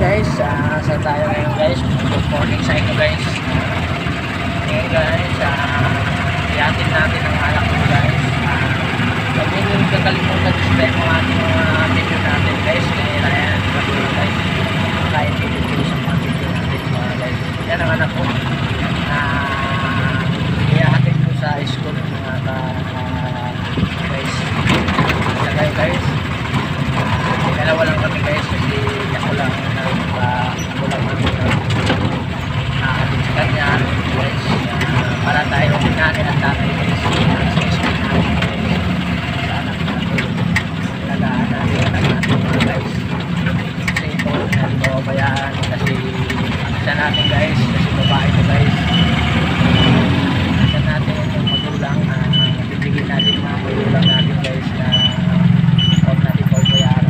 guys, saan tayo ngayon guys? Good morning sa inyo guys. Ngayon guys, iyatin natin ang alak ko guys. Huwag nyo yung kakalimutan display mo ating mga video natin guys. Kaya guys, kaya video sa mga video natin mga guys. Yan ang anak ko. Iyatin ko sa school mga guys. Sagay guys. Dalawa lang kami guys kasi ako lang nakakatid sa kanya guys, para tayo natin at tatay guys sa school natin sana nagaan natin ang natin mga guys kasi ito natin mababayaan kasi isa natin guys kasi babae ko guys isa natin yung magulang bibigyan natin mga magulang natin guys na huwag natin pabayaan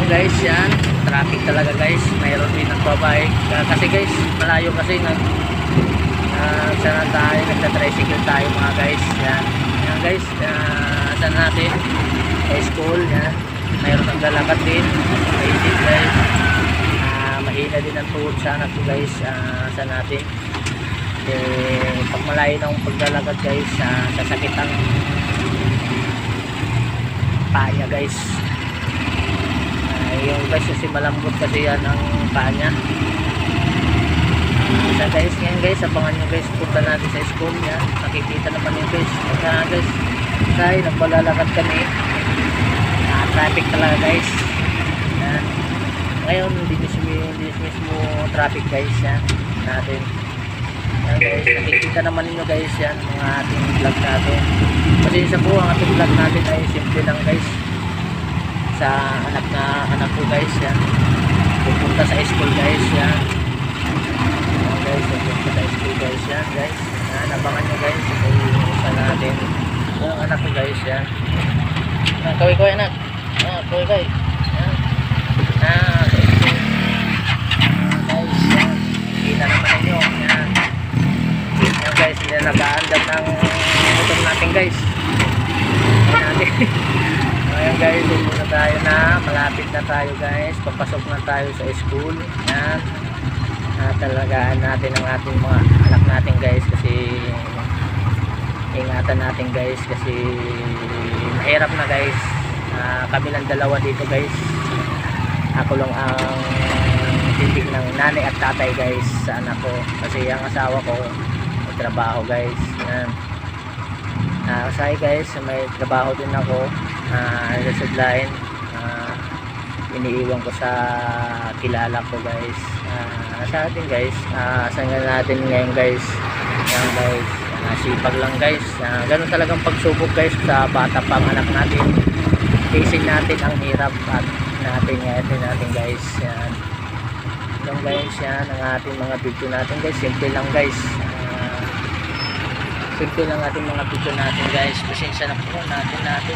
guys. Yan, traffic talaga guys, mayroon din nagbabike kasi guys, malayo kasi sana tayo, nagta-tricycle tayo mga guys. Yan guys, saan natin sa school, yan, mayroon ang lalakad din, mainit guys, mahina din ang tuhod sa anak ko guys. Saan natin pag malayo ng paglalakad guys, sasakit ang paa niya guys. Yung guys kasi malambot kasi yan ang paa niya. Guys, ngayon guys, abangan nyo guys, punta natin sa school yan, nakikita naman yun guys. Guys, dahil nagbalalakad kami, traffic talaga guys. Yan. Ngayon hindi mismo traffic guys yan natin. Yan guys, nakikita naman ninyo guys yan mga ating vlog natin. Kasi isa po ang ating vlog natin ay simple lang guys, sa anak ko guys. Yan, pupunta sa school guys. Yan guys, pupunta sa school guys. Yan guys, nabangan nyo guys sa natin yung anak ko guys. Yan, kaway anak, kaway yan, sa school guys. Yan, kita naman ninyo. Yan guys, nag-aandam ng motor natin guys. Ayan guys, muna tayo na, malapit na tayo guys, papasok na tayo sa school. Yan, talagaan natin ang ating mga anak natin guys, kasi ingatan natin guys, kasi mahirap na guys. Kami lang dalawa dito guys, ako lang ang tindig ng nanay at tatay guys sa anak ko, kasi ang asawa ko may trabaho guys. Yan, say guys, may trabaho din ako, residline, iniiwan ko sa kilala ko guys. Sa atin guys, asangan natin ngayon guys. Yan guys, sipag lang guys. Ganun talagang pagsubok guys sa bata pang anak natin. Facing natin ang hirap at natin guys. Yan, yung guys, yan ang ating mga video natin guys. Simple lang guys, simple lang ating mga video natin guys. Pasensya na po natin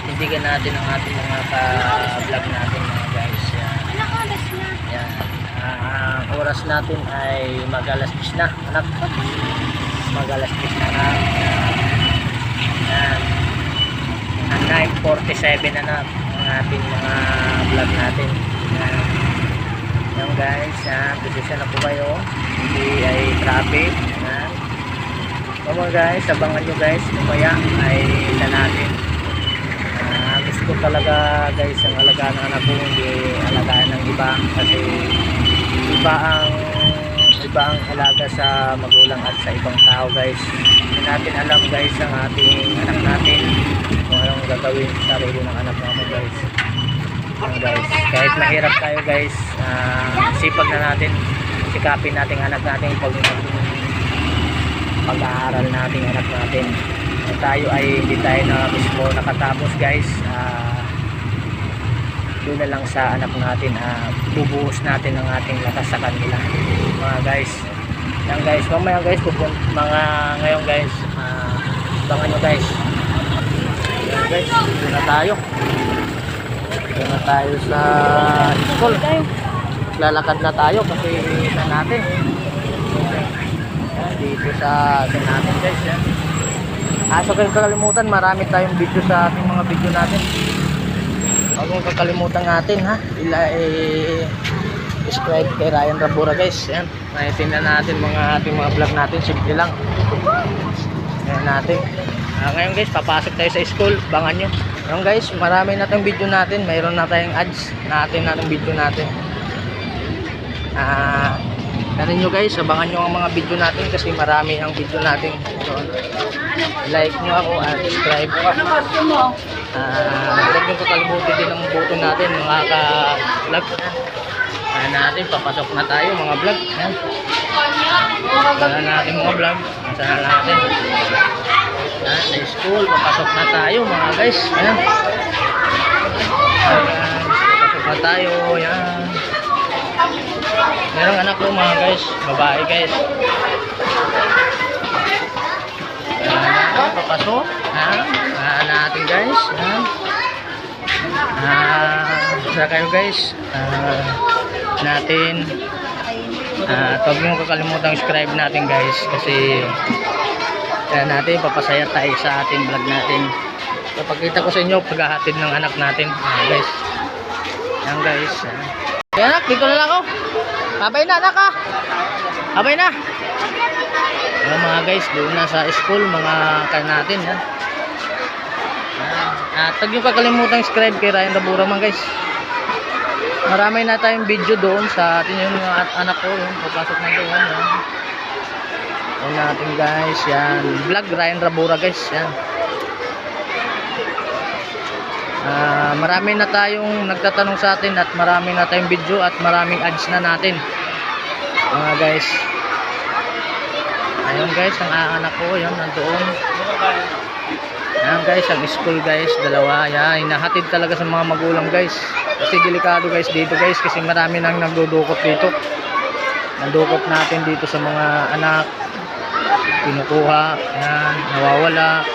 tindigan natin ang ating mga ka-vlog natin mga guys. Yan, ang oras natin ay mag-alas 10 na anak, mag-alas 10 na yan, 9:47 na ang ating mga vlog natin. Yan guys, pasensya na po kayo, hindi ay traffic. Yan, mga guys, abangan nyo guys, mamaya ay isa natin. Gusto ko talaga guys ang alagaan ng anak ko, hindi alagaan ng iba, kasi iba ang alaga sa magulang at sa ibang tao guys. Hindi natin alam guys ang ating anak natin kung anong gagawin sa sarili ng anak natin guys. Guys, kahit mahirap tayo guys, sipag na natin, sikapin natin anak natin pag-aaral natin anak natin. Tayo ay hindi tayo na mismo nakatapos guys, doon na lang sa anak natin, bubuhos natin ang ating lakas sa kanila mga guys. Yan guys, mamaya guys, ngayon guys, abangan nyo guys. guys, dito na tayo. Dito na tayo sa school. Lalakad na tayo kasi na natin. Yan, dito sa natin guys. Yan. So kung kakalimutan, marami tayong video sa ating mga video natin. Huwag mong kakalimutan natin ha. Subscribe kay Ryan Rabura guys. Yan. Naitin na natin ating mga vlog natin. Simple lang. Yan natin. Ngayon guys, papasok tayo sa school. Bangan nyo. Ngayon guys, marami na tayong video natin. Mayroon na tayong ads natin video natin. Ganun nyo guys, abangan nyo ang mga video natin kasi marami ang video natin doon. Like nyo ako at subscribe. Huwag nyo kakalimutin din ang button natin mga ka-vlog. Ayan natin, papasok na tayo mga vlog. Ayan. Ayan natin mga vlog. Ayan natin. Ayan, sa school, papasok na tayo mga guys. Ayan. Ayan, papasok na tayo. Ayan. Merong anak ko mga guys, babae guys. Papasok. Ayan natin guys. Sa kayo guys. Natin. Huwag nyo kakalimutan subscribe natin guys kasi natin papasaya tayo sa ating vlog natin. Papakita ko sa inyo paghahatid ng anak natin guys. Ayan guys. Kaya anak, dito na lang ako. Abay na anak ha. Abay na. Ayan mga guys, doon na sa school mga kaya natin ha. Huwag nyo kakalimutan subscribe kay Ryan Rabura mga guys. Marami na tayong video doon sa atin yung mga anak ko. Yung papasok na doon. Ayan natin guys. Yan. Vlog Ryan Rabura guys. Yan. Marami na tayong nagtatanong sa atin at marami na tayong video at maraming ads na natin mga guys. Ayun guys, ang anak ko yan nandoon. Ayan guys, ang school guys, dalawa. Yan, hinahatid talaga sa mga magulang guys kasi delikado guys dito guys kasi marami nang nagdudukot dito. Nandukot natin dito sa mga anak, kinukuha, yan, nawawala.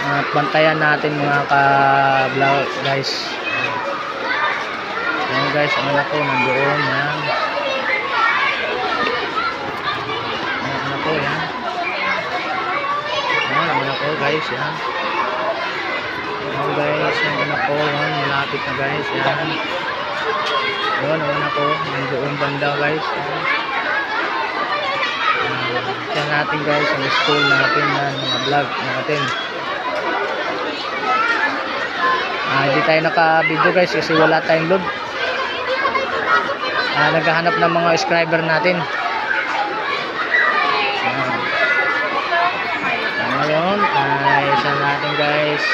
At bantayan natin mga ka-vlog guys. Ayan guys, ang anak ko nandoon. Yan. Ang anak ko yan. Ayan, ang anak ko guys. Yan. Ayan guys, ang anak ko. Yan, malapit na guys. Yan. Ayan, ang anak ko. Nandoon banda guys. Yan natin guys, ang school natin. Yan, mga vlog natin. Hindi tayo naka-video guys kasi wala tayong load. Naghahanap ng mga subscriber natin. Ngayon, isa natin guys.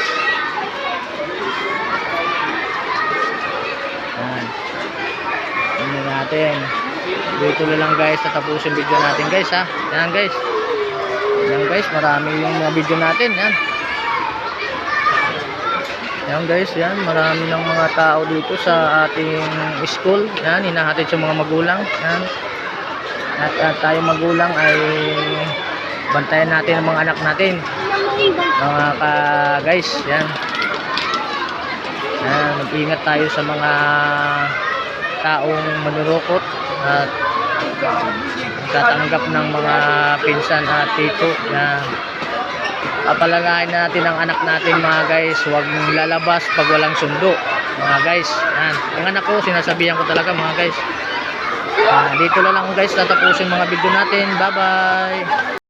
Ini natin. Dito lang guys, tatapusin video natin guys ha. Yan guys. Yan guys, marami yung mga video natin. Yan. Yan guys, yan, marami ng mga tao dito sa ating school. Yan, hinahatid sa mga magulang. Yan. At tayo magulang ay bantayan natin ang mga anak natin. Mga guys, yan. Yan, mag-ingat tayo sa mga taong manurukot at tatanggap ng mga pinsan at tito. Yan. Papalagayin natin ang anak natin mga guys. Huwag mong lalabas pag walang sundo mga guys. Yan. Ang anak ko sinasabihan ko talaga mga guys. Dito na lang guys tatapusin mga video natin. Bye bye.